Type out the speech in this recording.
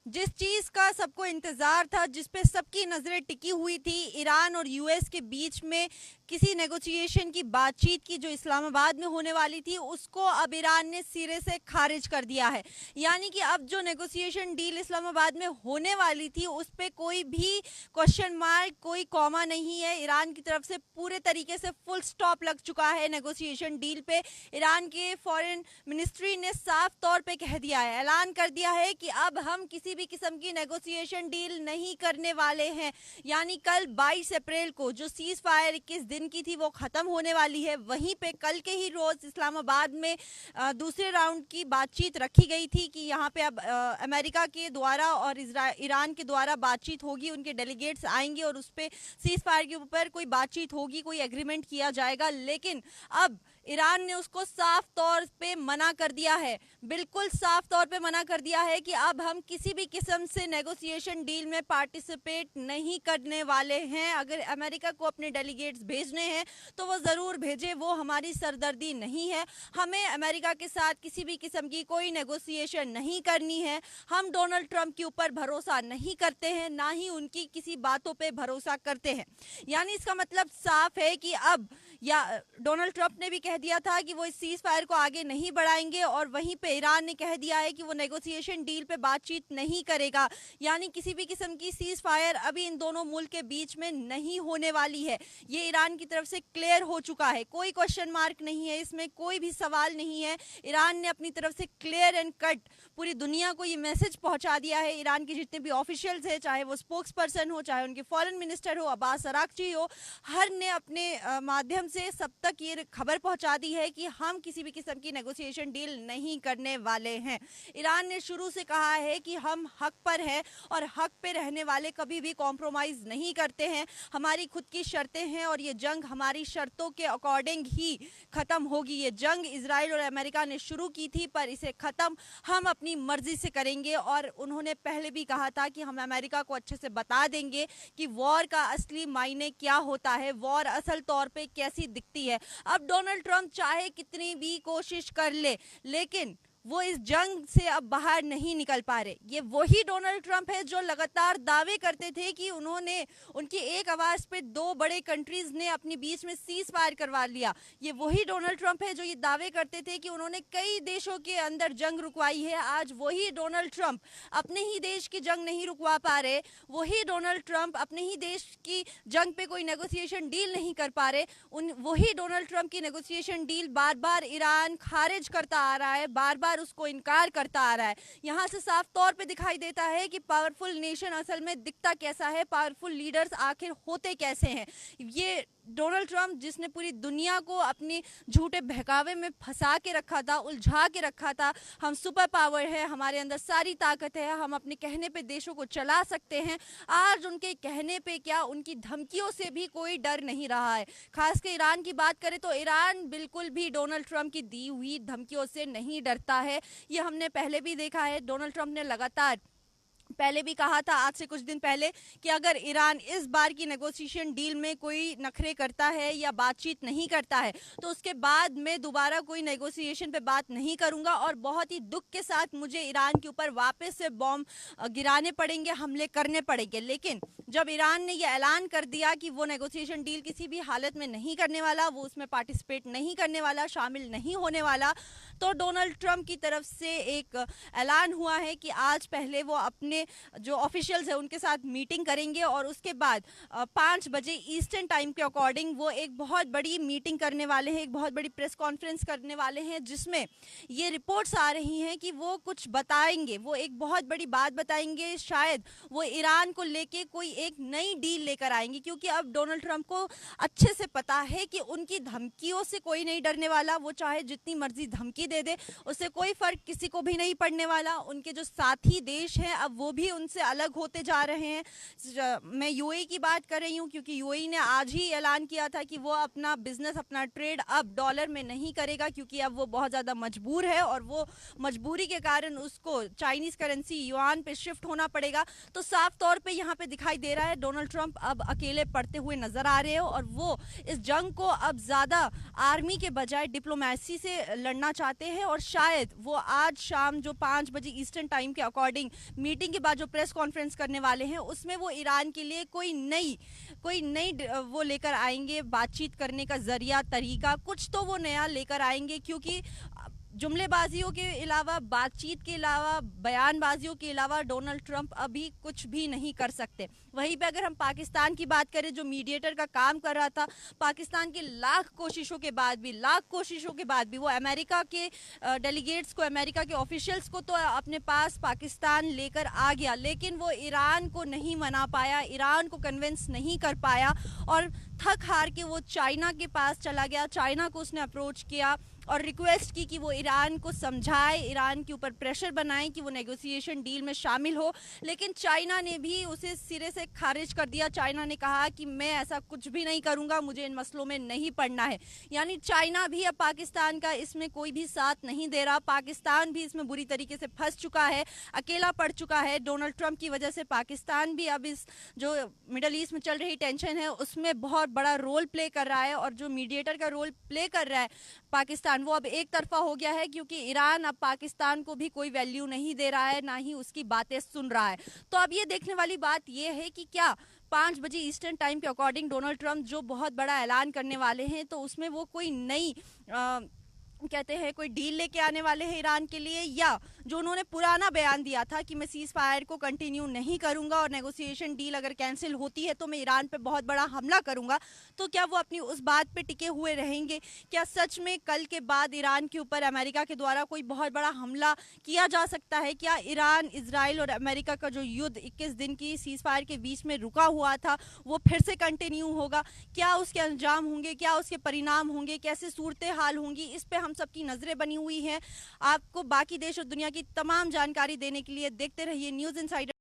जिस चीज का सबको इंतजार था, जिस पे सबकी नजरें टिकी हुई थी, ईरान और यूएस के बीच में किसी नेगोशिएशन की बातचीत की जो इस्लामाबाद में होने वाली थी, उसको अब ईरान ने सिरे से खारिज कर दिया है। यानी कि अब जो नेगोशिएशन डील इस्लामाबाद में होने वाली थी उस पे कोई भी क्वेश्चन मार्क, कोई कॉमा नहीं है। ईरान की तरफ से पूरे तरीके से फुल स्टॉप लग चुका है नेगोशिएशन डील पे। ईरान के फॉरेन मिनिस्ट्री ने साफ तौर पे कह दिया है, ऐलान कर दिया है कि अब हम किसी भी किस्म की नेगोशिएशन डील नहीं करने वाले हैं। यानी कल 22 अप्रैल को जो सीज फायर 21 दिन की थी वो खत्म होने वाली है। वहीं पे कल के ही रोज इस्लामाबाद में दूसरे राउंड की बातचीत रखी गई थी कि यहाँ पे अब अमेरिका के द्वारा और ईरान के द्वारा बातचीत होगी, उनके डेलीगेट्स आएंगे और उस पर सीज फायर के ऊपर कोई बातचीत होगी, कोई एग्रीमेंट किया जाएगा। लेकिन अब ईरान ने उसको साफ तौर पे मना कर दिया है, बिल्कुल साफ तौर पे मना कर दिया है कि अब हम किसी भी किस्म से नेगोशिएशन डील में पार्टिसिपेट नहीं करने वाले हैं। अगर अमेरिका को अपने डेलीगेट्स भेजने हैं तो वो ज़रूर भेजे, वो हमारी सरदर्दी नहीं है। हमें अमेरिका के साथ किसी भी किस्म की कोई नेगोशिएशन नहीं करनी है। हम डोनाल्ड ट्रंप के ऊपर भरोसा नहीं करते हैं, ना ही उनकी किसी बातों पे भरोसा करते हैं। यानी इसका मतलब साफ है कि अब या डोनाल्ड ट्रंप ने भी कह दिया था कि वो इस सीज फायर को आगे नहीं बढ़ाएंगे और वहीं पे ईरान ने कह दिया है कि वो नेगोशिएशन डील पे बातचीत नहीं करेगा। यानी किसी भी किस्म की सीज फायर अभी इन दोनों मुल्क के बीच में नहीं होने वाली है। ये ईरान की तरफ से क्लियर हो चुका है, कोई क्वेश्चन मार्क नहीं है, इसमें कोई भी सवाल नहीं है। ईरान ने अपनी तरफ से क्लियर एंड कट पूरी दुनिया को ये मैसेज पहुंचा दिया है। ईरान के जितने भी ऑफिशियल्स हैं, चाहे वो स्पोक्स पर्सन हो, चाहे उनके फॉरेन मिनिस्टर हो अब्बास अराक्ची हो, हर ने अपने माध्यम से सब तक ये खबर पहुंचा दी है कि हम किसी भी किस्म की नेगोशिएशन डील नहीं करने वाले हैं। ईरान ने शुरू से कहा है कि हम हक पर हैं और हक पे रहने वाले कभी भी कॉम्प्रोमाइज नहीं करते हैं। हमारी खुद की शर्तें हैं और ये जंग हमारी शर्तों के अकॉर्डिंग ही खत्म होगी। ये जंग इजराइल और अमेरिका ने शुरू की थी, पर इसे खत्म हम अपनी मर्जी से करेंगे। और उन्होंने पहले भी कहा था कि हम अमेरिका को अच्छे से बता देंगे कि वॉर का असली मायने क्या होता है, वॉर असल तौर पे कैसी दिखती है। अब डोनाल्ड ट्रंप चाहे कितनी भी कोशिश कर ले, लेकिन वो इस जंग से अब बाहर नहीं निकल पा रहे। ये वही डोनाल्ड ट्रंप है जो लगातार दावे करते थे कि उन्होंने उनकी एक आवाज पे दो बड़े कंट्रीज ने अपनी बीच में सीज फायर करवा लिया। ये वही डोनाल्ड ट्रंप है जो ये दावे करते थे कि उन्होंने कई देशों के अंदर जंग रुकवाई है। आज वही डोनाल्ड ट्रंप अपने ही देश की जंग नहीं रुकवा पा रहे, वही डोनाल्ड ट्रंप अपने ही देश की जंग पे कोई नेगोशिएशन डील नहीं कर पा रहे। वही डोनाल्ड ट्रंप की नेगोशिएशन डील बार बार ईरान खारिज करता आ रहा है, बार बार उसको इनकार करता आ रहा है। यहां से साफ तौर पे दिखाई देता है कि पावरफुल नेशन असल में दिखता कैसा है, पावरफुल लीडर्स आखिर होते कैसे हैं। ये डोनाल्ड ट्रंप जिसने पूरी दुनिया को अपने झूठे बहकावे में फंसा के रखा था, उलझा के रखा था, हम सुपर पावर है, हमारे अंदर सारी ताकत है, हम अपने कहने पे देशों को चला सकते हैं, आज उनके कहने पे क्या उनकी धमकियों से भी कोई डर नहीं रहा है। खासकर ईरान की बात करें तो ईरान बिल्कुल भी डोनाल्ड ट्रंप की दी हुई धमकियों से नहीं डरता है। ये हमने पहले भी देखा है। डोनाल्ड ट्रंप ने लगातार पहले भी कहा था, आज से कुछ दिन पहले, कि अगर ईरान इस बार की नेगोशिएशन डील में कोई नखरे करता है या बातचीत नहीं करता है तो उसके बाद मैं दोबारा कोई नेगोशिएशन पे बात नहीं करूंगा और बहुत ही दुख के साथ मुझे ईरान के ऊपर वापस से बॉम्ब गिराने पड़ेंगे, हमले करने पड़ेंगे। लेकिन जब ईरान ने यह ऐलान कर दिया कि वो नेगोशिएशन डील किसी भी हालत में नहीं करने वाला, वो उसमें पार्टिसिपेट नहीं करने वाला, शामिल नहीं होने वाला, तो डोनाल्ड ट्रंप की तरफ से एक ऐलान हुआ है कि आज पहले वो अपने जो ऑफिशियल्स है उनके साथ मीटिंग करेंगे और उसके बाद 5 बजे ईस्टर्न टाइम के अकॉर्डिंग वो एक बहुत बड़ी मीटिंग करने वाले हैं, एक बहुत बड़ी प्रेस कॉन्फ्रेंस करने वाले हैं, जिसमें ये रिपोर्ट्स आ रही हैं कि वो कुछ बताएंगे, वो एक बहुत बड़ी बात बताएंगे। शायद वो ईरान को लेके कोई एक नई डील लेकर आएंगे, क्योंकि अब डोनाल्ड ट्रंप को अच्छे से पता है कि उनकी धमकियों से कोई नहीं डरने वाला। वो चाहे जितनी मर्जी धमकी दे दे, उससे कोई फर्क किसी को भी नहीं पड़ने वाला। उनके जो साथी देश हैं अब वो भी उनसे अलग होते जा रहे हैं। मैं यूएई की बात कर रही हूँ, क्योंकि यूएई ने आज ही ऐलान किया था कि वो अपना बिजनेस, अपना ट्रेड अब डॉलर में नहीं करेगा, क्योंकि अब वो बहुत ज़्यादा मजबूर है और वो मजबूरी के कारण उसको चाइनीज़ करेंसी युआन पे शिफ्ट होना पड़ेगा। तो साफ तौर पे यहाँ पे दिखाई दे रहा है डोनाल्ड ट्रंप अब अकेले पड़ते हुए नजर आ रहे हैं और वो इस जंग को अब ज़्यादा आर्मी के बजाय डिप्लोमेसी से लड़ना चाहते हैं। और शायद वो आज शाम जो 5 बजे ईस्टर्न टाइम के अकॉर्डिंग मीटिंग दिन के बाद जो प्रेस कॉन्फ्रेंस करने वाले हैं उसमें वो ईरान के लिए कोई नई वो लेकर आएंगे, बातचीत करने का जरिया, तरीका कुछ तो वो नया लेकर आएंगे, क्योंकि जुमलेबाजियों के अलावा, बातचीत के अलावा, बयानबाजियों के अलावा डोनाल्ड ट्रंप अभी कुछ भी नहीं कर सकते। वहीं पे अगर हम पाकिस्तान की बात करें, जो मीडिएटर का काम कर रहा था, पाकिस्तान के लाख कोशिशों के बाद भी वो अमेरिका के डेलीगेट्स को, अमेरिका के ऑफिशियल्स को तो अपने पास पाकिस्तान लेकर आ गया, लेकिन वो ईरान को नहीं मना पाया, ईरान को कन्विंस नहीं कर पाया और थक हार के वो चाइना के पास चला गया। चाइना को उसने अप्रोच किया और रिक्वेस्ट की कि वो ईरान को समझाए, ईरान के ऊपर प्रेशर बनाए कि वो नेगोशिएशन डील में शामिल हो, लेकिन चाइना ने भी उसे सिरे से खारिज कर दिया। चाइना ने कहा कि मैं ऐसा कुछ भी नहीं करूंगा, मुझे इन मसलों में नहीं पड़ना है। यानी चाइना भी अब पाकिस्तान का इसमें कोई भी साथ नहीं दे रहा, पाकिस्तान भी इसमें बुरी तरीके से फंस चुका है, अकेला पड़ चुका है। डोनाल्ड ट्रंप की वजह से पाकिस्तान भी अब इस जो मिडल ईस्ट में चल रही टेंशन है उसमें बहुत बड़ा रोल प्ले कर रहा है, और जो मीडिएटर का रोल प्ले कर रहा है पाकिस्तान, वो अब एक तरफा हो गया है, क्योंकि ईरान अब पाकिस्तान को भी कोई वैल्यू नहीं दे रहा है, ना ही उसकी बातें सुन रहा है। तो अब ये देखने वाली बात ये है कि क्या 5 बजे ईस्टर्न टाइम के अकॉर्डिंग डोनाल्ड ट्रंप जो बहुत बड़ा ऐलान करने वाले हैं, तो उसमें वो कोई नई कहते हैं कोई डील लेके आने वाले हैं ईरान के लिए, या जो उन्होंने पुराना बयान दिया था कि मैं सीज फायर को कंटिन्यू नहीं करूंगा और नेगोशिएशन डील अगर कैंसिल होती है तो मैं ईरान पे बहुत बड़ा हमला करूंगा, तो क्या वो अपनी उस बात पे टिके हुए रहेंगे? क्या सच में कल के बाद ईरान के ऊपर अमेरिका के द्वारा कोई बहुत बड़ा हमला किया जा सकता है? क्या ईरान, इजराइल और अमेरिका का जो युद्ध 21 दिन की सीज फायर के बीच में रुका हुआ था वो फिर से कंटिन्यू होगा? क्या उसके अंजाम होंगे, क्या उसके परिणाम होंगे, कैसे सूरत हाल होंगी, इस पे हम सबकी नजरें बनी हुई हैं। आपको बाकी देश और दुनिया की तमाम जानकारी देने के लिए देखते रहिए न्यूज़ इनसाइडर।